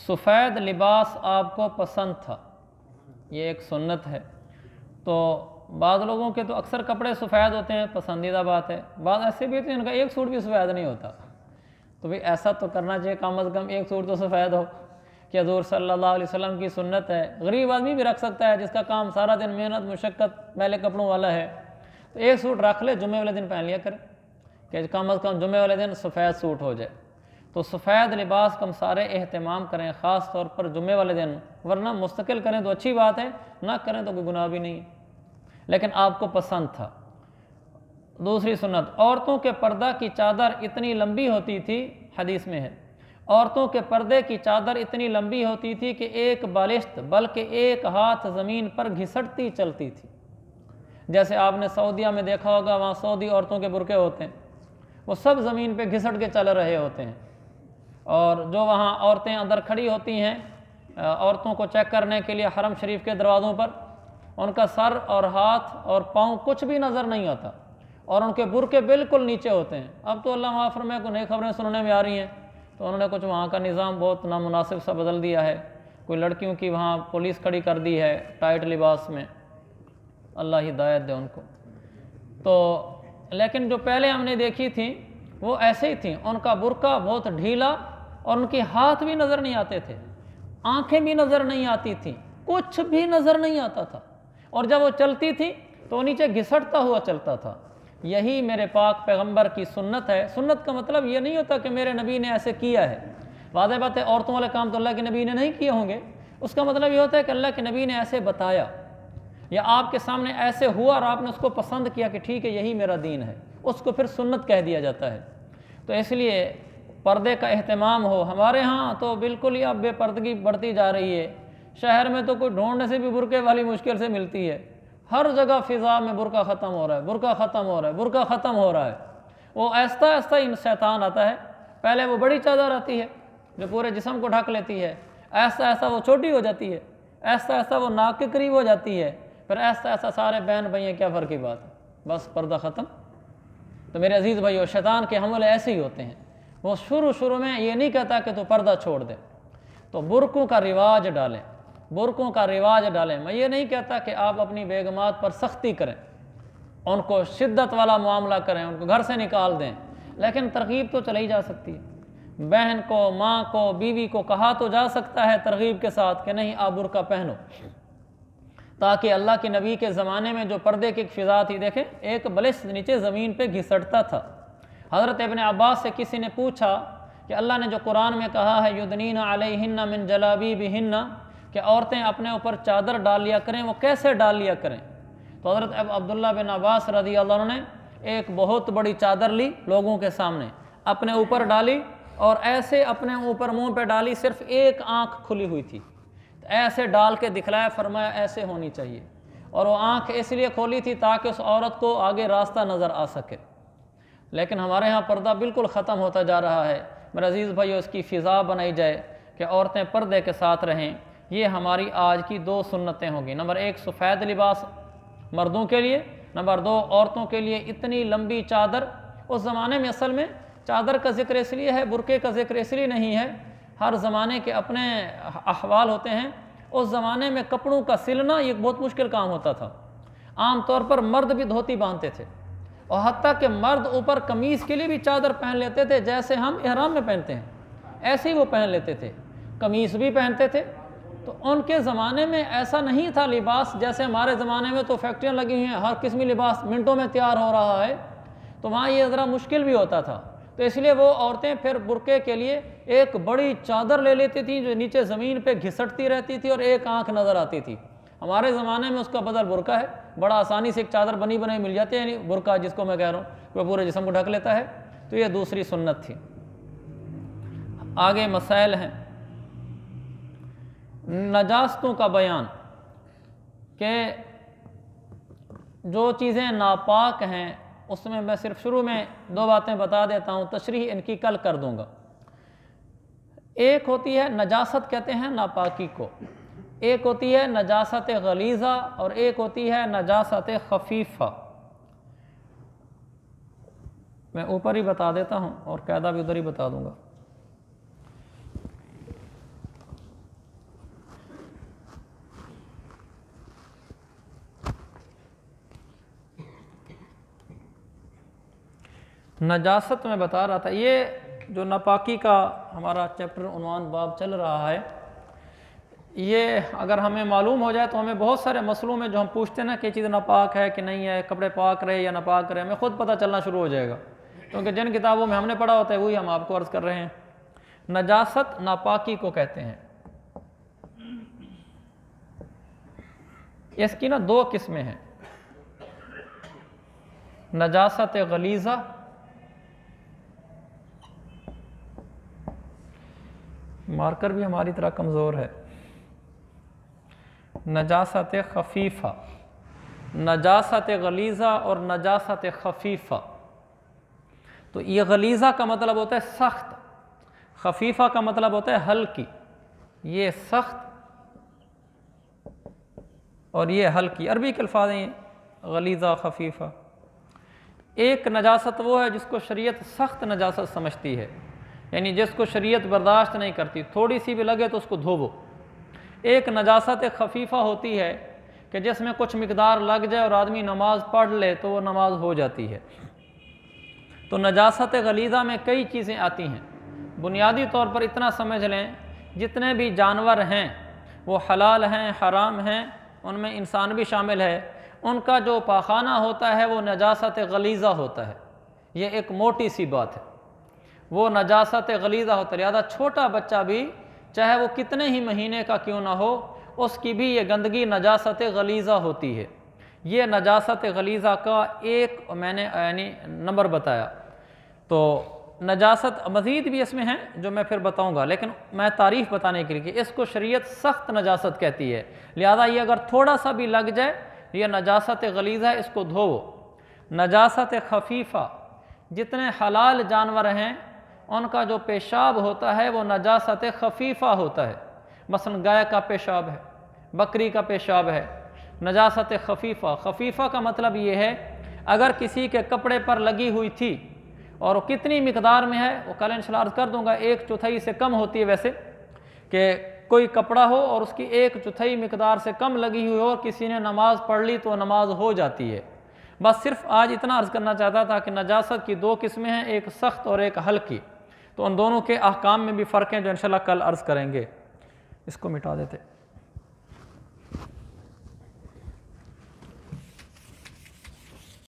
सफ़ेद लिबास आपको पसंद था, ये एक सुन्नत है। तो बाद लोगों के तो अक्सर कपड़े सफ़ेद होते हैं, पसंदीदा बात है। बाद ऐसे भी होते हैं उनका एक सूट भी सफ़ेद नहीं होता। तो भाई ऐसा तो करना चाहिए, कम अज़ कम एक सूट तो सफ़ेद हो कि हज़ूर सल्लल्लाहु अलैहि वसल्लम की सुन्नत है। गरीब आदमी भी रख सकता है जिसका काम सारा दिन मेहनत मुशक्क़त मैले कपड़ों वाला है, तो एक सूट रख ले, जुम्मे वाले दिन पहन लिया करे कि कम अज़ कम जुम्मे वाले दिन सफ़ेद सूट हो जाए। तो सफ़ेद लिबास का हम सारे एहतमाम करें, ख़ास तौर पर जुम्मे वाले दिन, वरना मुस्तकिल करें तो अच्छी बात है, ना करें तो कोई गुनाह भी नहीं है, लेकिन आपको पसंद था। दूसरी सुन्नत, औरतों के पर्दा की चादर इतनी लंबी होती थी, हदीस में है, औरतों के पर्दे की चादर इतनी लंबी होती थी कि एक बालिश्त बल्कि एक हाथ ज़मीन पर घिसटती चलती थी। जैसे आपने सऊदिया में देखा होगा, वहाँ सऊदी औरतों के बुरके होते हैं, वो सब ज़मीन पे घिसट के चल रहे होते हैं। और जो वहाँ औरतें अंदर खड़ी होती हैं औरतों को चेक करने के लिए हरम शरीफ के दरवाज़ों पर, उनका सर और हाथ और पाँव कुछ भी नज़र नहीं आता और उनके बुरके बिल्कुल नीचे होते हैं। अब तो अल्लाह माफ़ फरमाए को नई खबरें सुनने में आ रही हैं, तो उन्होंने कुछ वहाँ का निज़ाम बहुत नामुनासिब सा बदल दिया है। कोई लड़कियों की वहाँ पुलिस खड़ी कर दी है टाइट लिबास में, अल्लाह हिदायत दे उनको। तो लेकिन जो पहले हमने देखी थी वो ऐसे ही थी, उनका बुरका बहुत ढीला और उनके हाथ भी नज़र नहीं आते थे, आंखें भी नज़र नहीं आती थी, कुछ भी नज़र नहीं आता था, और जब वो चलती थी तो वो नीचे घिसटता हुआ चलता था। यही मेरे पाक पैगंबर की सुन्नत है। सुन्नत का मतलब ये नहीं होता कि मेरे नबी ने ऐसे किया है, वाज़ेह बात है औरतों वाले काम तो अल्लाह के नबी ने नहीं किए होंगे, उसका मतलब ये होता है कि अल्लाह के नबी ने ऐसे बताया या आपके सामने ऐसे हुआ और आपने उसको पसंद किया कि ठीक है यही मेरा दीन है, उसको फिर सुन्नत कह दिया जाता है। तो इसलिए पर्दे का एहतमाम हो। हमारे यहाँ तो बिल्कुल ही अब बेपर्दगी बढ़ती जा रही है, शहर में तो कोई ढूंढने से भी बुरके वाली मुश्किल से मिलती है, हर जगह फ़िज़ा में बुरका ख़त्म हो रहा है, बुरका ख़त्म हो रहा है, बुरका ख़त्म हो रहा है। वो आहिस्ता आहिस्ता इन शैतान आता है, पहले वो बड़ी चादर आती है जो पूरे जिस्म को ढक लेती है, आहिस्ता आहिस्ता वो छोटी हो जाती है, आहिस्ता आहिस्ता वो नाक के करीब हो जाती है, फिर आहिस्ता आहिस्ता सारे बहन भैया क्या फ़र्क की बात है, बस पर्दा ख़त्म। तो मेरे अजीज़ भाइयों, शैतान के हमले ऐसे ही होते हैं, वो शुरू में ये नहीं कहता कि तू पर्दा छोड़ दे, तो बुरकों का रिवाज डालें, बुरकों का रिवाज डालें। मैं ये नहीं कहता कि आप अपनी बेगमात पर सख्ती करें, उनको शिद्दत वाला मामला करें, उनको घर से निकाल दें, लेकिन तरगीब तो चलाई जा सकती है। बहन को, माँ को, बीवी को कहा तो जा सकता है तरगीब के साथ कि नहीं आप बुरका पहनो, ताकि अल्लाह के नबी के ज़माने में जो पर्दे की फ़िज़ा थी, देखें एक बलिश्त नीचे ज़मीन पे घिसटता था। हज़रत इब्न अब्बास से किसी ने पूछा कि अल्लाह ने जो कुरान में कहा है युदनीना अलैहिन्ना मिन जलाबीबिहिन्ना, कि औरतें अपने ऊपर चादर डाल लिया करें, वो कैसे डाल लिया करें? तो हज़रत अब्दुल्ला बिन अब्बास रज़ी अल्लाह अन्हु ने एक बहुत बड़ी चादर ली, लोगों के सामने अपने ऊपर डाली और ऐसे अपने ऊपर मुँह पर डाली, सिर्फ एक आँख खुली हुई थी, ऐसे डाल के दिखलाया, फरमाया ऐसे होनी चाहिए। और वो आँख इसलिए खोली थी ताकि उस औरत को आगे रास्ता नज़र आ सके। लेकिन हमारे यहाँ पर्दा बिल्कुल ख़त्म होता जा रहा है। मेरे अजीज़ भाइयों, इसकी फ़िज़ा बनाई जाए कि औरतें पर्दे के साथ रहें। ये हमारी आज की दो सुन्नतें होंगी। नंबर एक, सफ़ेद लिबास मर्दों के लिए, नंबर दो, औरतों के लिए इतनी लंबी चादर। उस ज़माने में असल में चादर का ज़िक्र इसलिए है, बुरके का ज़िक्र इसलिए नहीं है, हर ज़माने के अपने अहवाल होते हैं। उस ज़माने में कपड़ों का सिलना ये बहुत मुश्किल काम होता था। आम तौर पर मर्द भी धोती बांधते थे, और हत्ता कि मर्द ऊपर कमीज़ के लिए भी चादर पहन लेते थे, जैसे हम इहराम में पहनते हैं ऐसे ही वो पहन लेते थे, कमीज़ भी पहनते थे। तो उनके ज़माने में ऐसा नहीं था लिबास, जैसे हमारे ज़माने में तो फैक्ट्रियाँ लगी हुई हैं, हर किस्मी लिबास मिनटों में तैयार हो रहा है, तो वहाँ ये ज़रा मुश्किल भी होता था। तो इसलिए वो औरतें फिर बुरके के लिए एक बड़ी चादर ले लेती थी जो नीचे ज़मीन पे घिसटती रहती थी और एक आंख नज़र आती थी। हमारे ज़माने में उसका बदल बुरका है, बड़ा आसानी से एक चादर बनी बनाई मिल जाती है, यानी बुरका जिसको मैं कह रहा हूँ, वो पूरे जिस्म को ढक लेता है। तो ये दूसरी सुन्नत थी। आगे मसाइल हैं, नजास्तों का बयान, कि जो चीज़ें नापाक हैं उसमें मैं सिर्फ शुरू में दो बातें बता देता हूँ, तशरीह इनकी कल कर दूँगा। एक होती है नजासत, कहते हैं नापाकी को, एक होती है नजासत गलीज़ा और एक होती है नजासत खफीफ़ा। मैं ऊपर ही बता देता हूँ और कायदा भी उधर ही बता दूँगा। नजासत में बता रहा था, ये जो नापाकी का हमारा चैप्टर उन्वान बाब चल रहा है, ये अगर हमें मालूम हो जाए तो हमें बहुत सारे मसलों में जो हम पूछते हैं ना कि चीज़ नापाक है कि नहीं है, कपड़े पाक रहे या नापाक रहे, हमें ख़ुद पता चलना शुरू हो जाएगा, क्योंकि जिन किताबों में हमने पढ़ा होता है वही हम आपको अर्ज़ कर रहे हैं। नजासत नापाकी को कहते हैं। इसकी ना दो किस्में हैं, नजासत गलीज़ा मार्कर भी हमारी तरह कमज़ोर है, नजासत खफीफ़ा, नजासत गलीज़ा और नजासत खफीफ़ा। तो ये गलीज़ा का मतलब होता है सख्त, खफीफ़ा का मतलब होता है हल्की। ये सख्त और ये हल्की, अरबी के अल्फाज हैं गलीज़ा खफीफ़ा। एक नजासत वो है जिसको शरीयत सख्त नजासत समझती है, यानी जिसको शरीयत बर्दाश्त नहीं करती, थोड़ी सी भी लगे तो उसको धोवो। एक नजासत खफीफ़ा होती है कि जिसमें कुछ मिकदार लग जाए और आदमी नमाज पढ़ ले तो वो नमाज हो जाती है। तो नजासत गलीज़ा में कई चीज़ें आती हैं। बुनियादी तौर पर इतना समझ लें, जितने भी जानवर हैं वो हलाल हैं, हराम हैं, उनमें इंसान भी शामिल है, उनका जो पाखाना होता है वो नजासत गलीज़ा होता है। ये एक मोटी सी बात है, वो नजासत गलीज़ा होता है। लिहाजा छोटा बच्चा भी चाहे वो कितने ही महीने का क्यों ना हो, उसकी भी ये गंदगी नजासत गलीज़ा होती है। ये नजासत गलीज़ा का एक मैंने यानी नंबर बताया। तो नजासत मज़ीद भी इसमें हैं जो मैं फिर बताऊंगा, लेकिन मैं तारीफ़ बताने के लिए इसको शरीयत सख्त नजासत कहती है। लिहाजा ये अगर थोड़ा सा भी लग जाए यह नजासत गलीज़ा, इसको धोवो। नजासत खफीफ़ा, जितने हलाल जानवर हैं उनका जो पेशाब होता है वो नजासत खफीफ़ा होता है। मसलन गाय का पेशाब है, बकरी का पेशाब है, नजासत खफीफ़ा। खफीफ़ा का मतलब ये है अगर किसी के कपड़े पर लगी हुई थी और वो कितनी मिकदार में है, वो कल इंशाअल्लाह अर्ज़ कर दूंगा, 1/4 से कम होती है वैसे, कि कोई कपड़ा हो और उसकी 1/4 मिकदार से कम लगी हुई हो और किसी ने नमाज पढ़ ली तो नमाज हो जाती है। बस सिर्फ आज इतना अर्ज़ करना चाहता था कि नजासत की दो किस्में हैं, एक सख्त और एक हल्की। तो उन दोनों के अहकाम में भी फ़र्क है जो इंशाअल्लाह कल अर्ज़ करेंगे। इसको मिटा देते।